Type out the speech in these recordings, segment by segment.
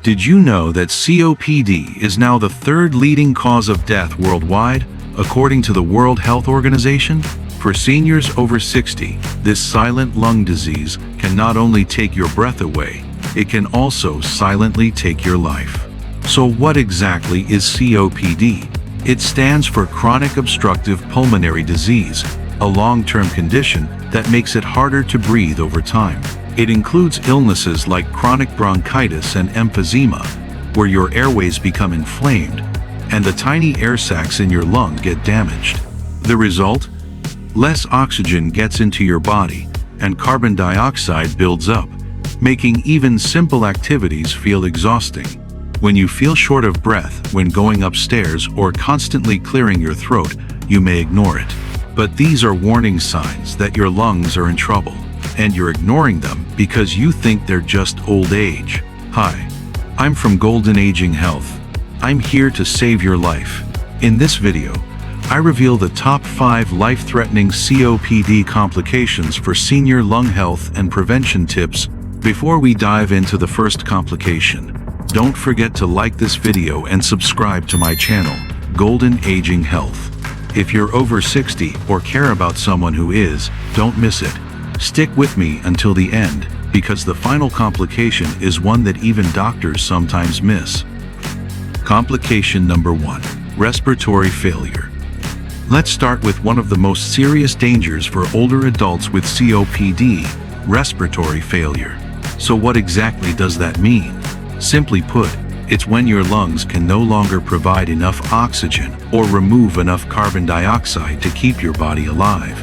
Did you know that COPD is now the third leading cause of death worldwide, according to the World Health Organization? For seniors over 60, this silent lung disease can not only take your breath away, it can also silently take your life. So what exactly is COPD? It stands for Chronic Obstructive Pulmonary Disease, a long-term condition that makes it harder to breathe over time. It includes illnesses like chronic bronchitis and emphysema, where your airways become inflamed, and the tiny air sacs in your lung get damaged. The result? Less oxygen gets into your body, and carbon dioxide builds up, making even simple activities feel exhausting. When you feel short of breath when going upstairs or constantly clearing your throat, you may ignore it. But these are warning signs that your lungs are in trouble, and you're ignoring them because you think they're just old age. Hi, I'm from Golden Aging Health. I'm here to save your life. In this video, I reveal the top 5 life-threatening COPD complications for senior lung health and prevention tips. Before we dive into the first complication, don't forget to like this video and subscribe to my channel, Golden Aging Health. If you're over 60 or care about someone who is, don't miss it. Stick with me until the end, because the final complication is one that even doctors sometimes miss. Complication number 1: respiratory failure. Let's start with one of the most serious dangers for older adults with COPD, respiratory failure. So what exactly does that mean? Simply put, it's when your lungs can no longer provide enough oxygen or remove enough carbon dioxide to keep your body alive.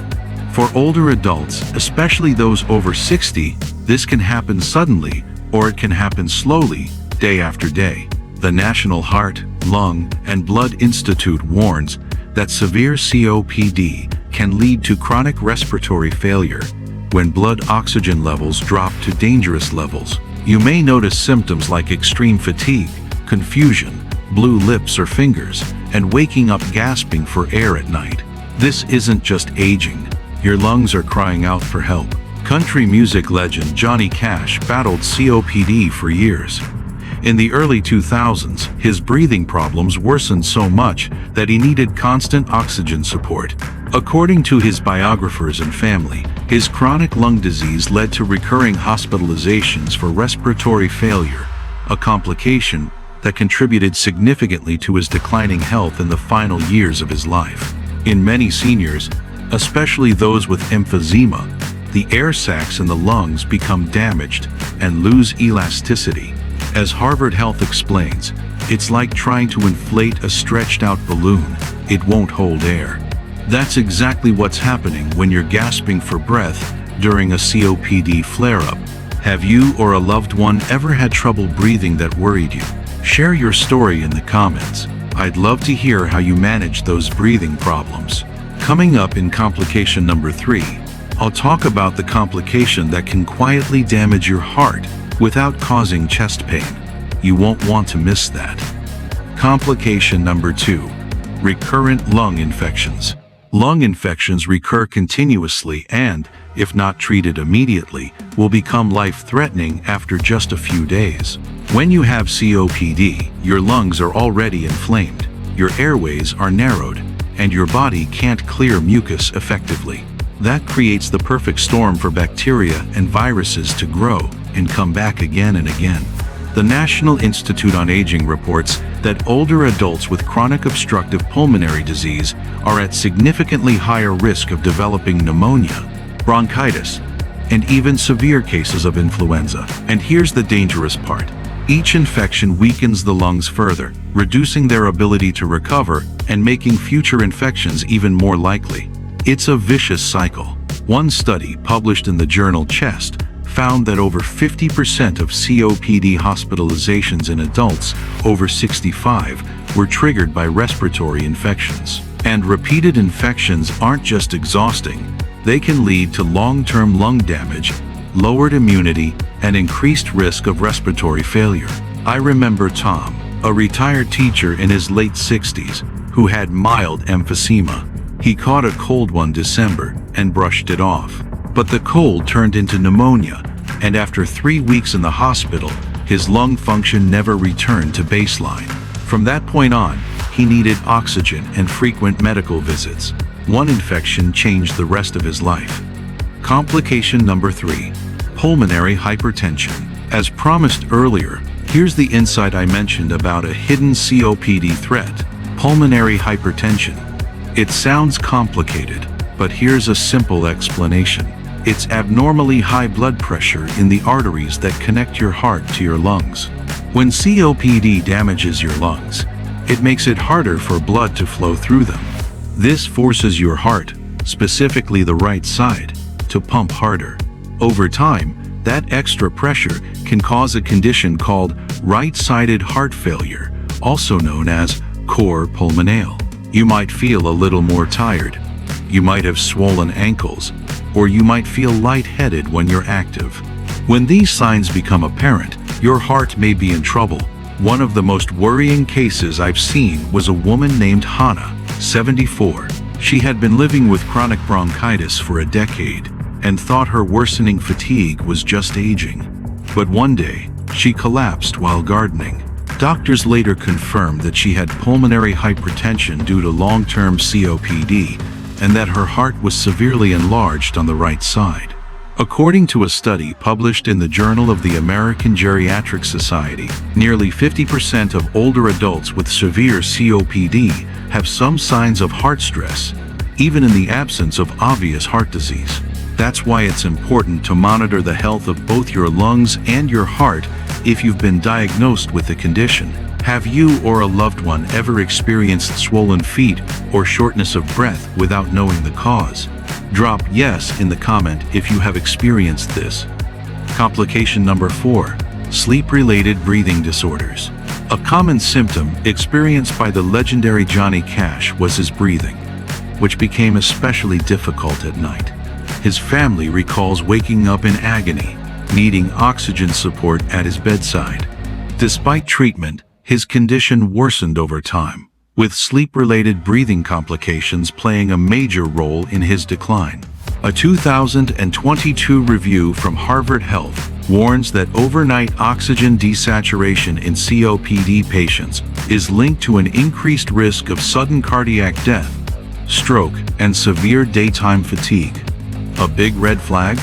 For older adults, especially those over 60, this can happen suddenly, or it can happen slowly, day after day. The National Heart, Lung, and Blood Institute warns that severe COPD can lead to chronic respiratory failure when blood oxygen levels drop to dangerous levels. You may notice symptoms like extreme fatigue, confusion, blue lips or fingers, and waking up gasping for air at night. This isn't just aging. Your lungs are crying out for help. Country music legend Johnny Cash battled COPD for years. In the early 2000s, his breathing problems worsened so much that he needed constant oxygen support. According to his biographers and family, his chronic lung disease led to recurring hospitalizations for respiratory failure, a complication that contributed significantly to his declining health in the final years of his life. In many seniors, especially those with emphysema, the air sacs in the lungs become damaged and lose elasticity. As Harvard Health explains, it's like trying to inflate a stretched-out balloon. It won't hold air. That's exactly what's happening when you're gasping for breath during a COPD flare-up. Have you or a loved one ever had trouble breathing that worried you? Share your story in the comments. I'd love to hear how you managed those breathing problems. Coming up in complication number 3, I'll talk about the complication that can quietly damage your heart without causing chest pain. You won't want to miss that. Complication number 2: recurrent lung infections. Lung infections recur continuously and, if not treated immediately, will become life-threatening after just a few days. When you have COPD, your lungs are already inflamed, your airways are narrowed, and your body can't clear mucus effectively. That creates the perfect storm for bacteria and viruses to grow and come back again and again. The National Institute on Aging reports that older adults with chronic obstructive pulmonary disease are at significantly higher risk of developing pneumonia, bronchitis, and even severe cases of influenza. And here's the dangerous part. Each infection weakens the lungs further, reducing their ability to recover and making future infections even more likely. It's a vicious cycle. One study published in the journal Chest found that over 50% of COPD hospitalizations in adults over 65 were triggered by respiratory infections. And repeated infections aren't just exhausting, they can lead to long-term lung damage, lowered immunity, and increased risk of respiratory failure. I remember Tom, a retired teacher in his late 60s, who had mild emphysema. He caught a cold one December and brushed it off. But the cold turned into pneumonia, and after 3 weeks in the hospital, His lung function never returned to baseline. From that point on, he needed oxygen and frequent medical visits. One infection changed the rest of his life. Complication number 3. Pulmonary hypertension. As promised earlier, here's the insight I mentioned about a hidden COPD threat: pulmonary hypertension. It sounds complicated, but here's a simple explanation. It's abnormally high blood pressure in the arteries that connect your heart to your lungs. When COPD damages your lungs, it makes it harder for blood to flow through them. This forces your heart, specifically the right side, to pump harder. Over time, that extra pressure can cause a condition called right-sided heart failure, also known as cor pulmonale. You might feel a little more tired. You might have swollen ankles, or you might feel lightheaded when you're active. When these signs become apparent, your heart may be in trouble. One of the most worrying cases I've seen was a woman named Hannah, 74. She had been living with chronic bronchitis for a decade and thought her worsening fatigue was just aging. But one day, she collapsed while gardening. Doctors later confirmed that she had pulmonary hypertension due to long-term COPD, and that her heart was severely enlarged on the right side. According to a study published in the Journal of the American Geriatric Society, nearly 50% of older adults with severe COPD have some signs of heart stress, even in the absence of obvious heart disease. That's why it's important to monitor the health of both your lungs and your heart if you've been diagnosed with the condition. Have you or a loved one ever experienced swollen feet or shortness of breath without knowing the cause? Drop yes in the comment if you have experienced this. Complication number 4. Sleep-related breathing disorders. A common symptom experienced by the legendary Johnny Cash was his breathing, which became especially difficult at night. His family recalls waking up in agony, needing oxygen support at his bedside. Despite treatment, his condition worsened over time, with sleep-related breathing complications playing a major role in his decline. A 2022 review from Harvard Health warns that overnight oxygen desaturation in COPD patients is linked to an increased risk of sudden cardiac death, stroke, and severe daytime fatigue. A big red flag?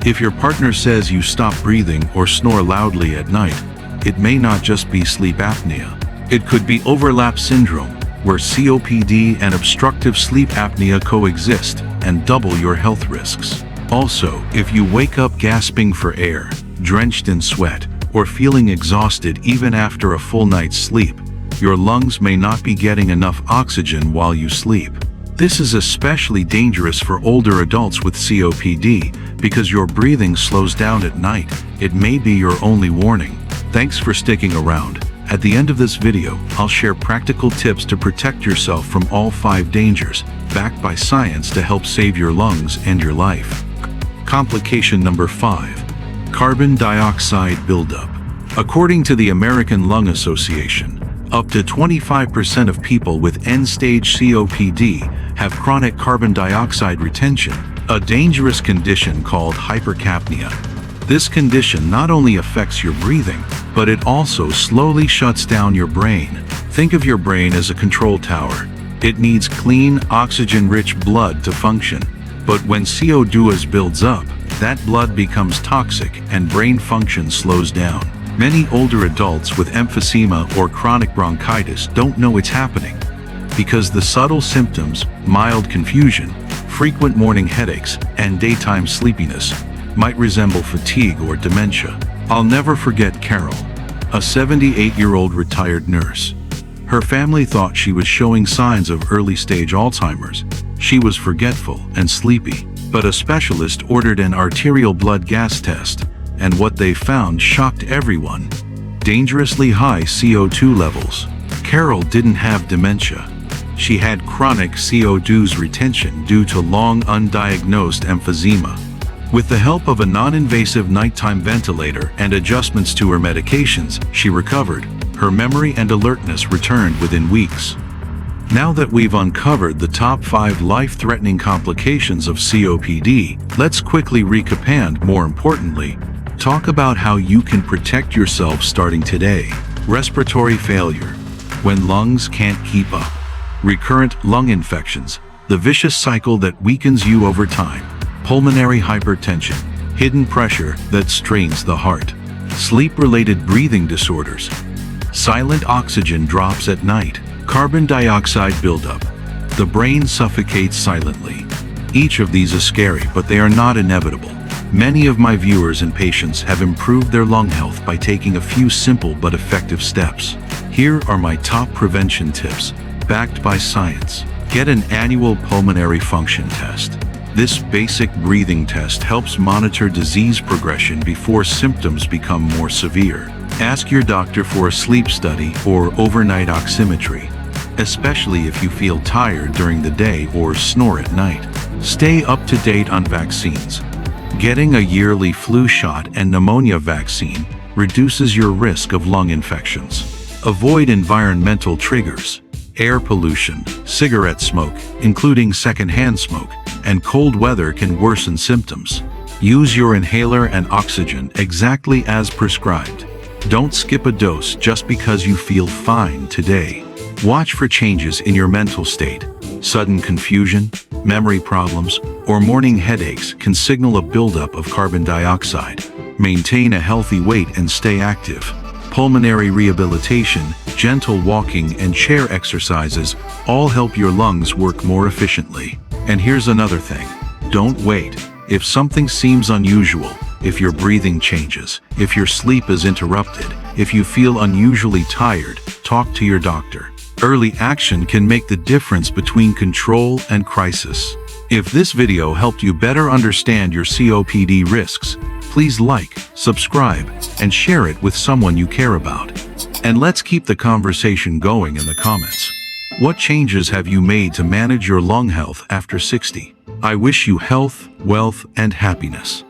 If your partner says you stop breathing or snore loudly at night, it may not just be sleep apnea. It could be overlap syndrome, where COPD and obstructive sleep apnea coexist and double your health risks. Also, if you wake up gasping for air, drenched in sweat, or feeling exhausted even after a full night's sleep, your lungs may not be getting enough oxygen while you sleep. This is especially dangerous for older adults with COPD because your breathing slows down at night. It may be your only warning. Thanks for sticking around. At the end of this video, I'll share practical tips to protect yourself from all 5 dangers, backed by science to help save your lungs and your life. Complication number 5. Carbon dioxide buildup. According to the American Lung Association, up to 25% of people with end-stage COPD have chronic carbon dioxide retention, a dangerous condition called hypercapnia. This condition not only affects your breathing, but it also slowly shuts down your brain. Think of your brain as a control tower. It needs clean, oxygen-rich blood to function. But when CO2 builds up, that blood becomes toxic and brain function slows down. Many older adults with emphysema or chronic bronchitis don't know it's happening, because the subtle symptoms, mild confusion, frequent morning headaches, and daytime sleepiness, might resemble fatigue or dementia. I'll never forget Carol, a 78-year-old retired nurse. Her family thought she was showing signs of early-stage Alzheimer's. She was forgetful and sleepy, but a specialist ordered an arterial blood gas test, and what they found shocked everyone: dangerously high CO2 levels. Carol didn't have dementia. She had chronic CO2 retention due to long undiagnosed emphysema. With the help of a non-invasive nighttime ventilator and adjustments to her medications, she recovered. Her memory and alertness returned within weeks. Now that we've uncovered the top 5 life-threatening complications of COPD, let's quickly recap and, more importantly, Talk about how you can protect yourself starting today. Respiratory failure, when lungs can't keep up. Recurrent lung infections, the vicious cycle that weakens you over time. Pulmonary hypertension, hidden pressure that strains the heart. Sleep-related breathing disorders. Silent oxygen drops at night. Carbon dioxide buildup. The brain suffocates silently. Each of these is scary, but they are not inevitable. Many of my viewers and patients have improved their lung health by taking a few simple but effective steps. Here are my top prevention tips, backed by science. Get an annual pulmonary function test. This basic breathing test helps monitor disease progression before symptoms become more severe. Ask your doctor for a sleep study or overnight oximetry, especially if you feel tired during the day or snore at night. Stay up to date on vaccines. Getting a yearly flu shot and pneumonia vaccine reduces your risk of lung infections. Avoid environmental triggers. Air pollution, cigarette smoke, including secondhand smoke, and cold weather can worsen symptoms. Use your inhaler and oxygen exactly as prescribed. Don't skip a dose just because you feel fine today. Watch for changes in your mental state. Sudden confusion, memory problems, or morning headaches can signal a buildup of carbon dioxide. Maintain a healthy weight and stay active. Pulmonary rehabilitation, gentle walking, and chair exercises all help your lungs work more efficiently. And here's another thing. Don't wait. If something seems unusual, if your breathing changes, if your sleep is interrupted, if you feel unusually tired, talk to your doctor. Early action can make the difference between control and crisis. If this video helped you better understand your COPD risks, please like, subscribe, and share it with someone you care about. And let's keep the conversation going in the comments. What changes have you made to manage your lung health after 60? I wish you health, wealth, and happiness.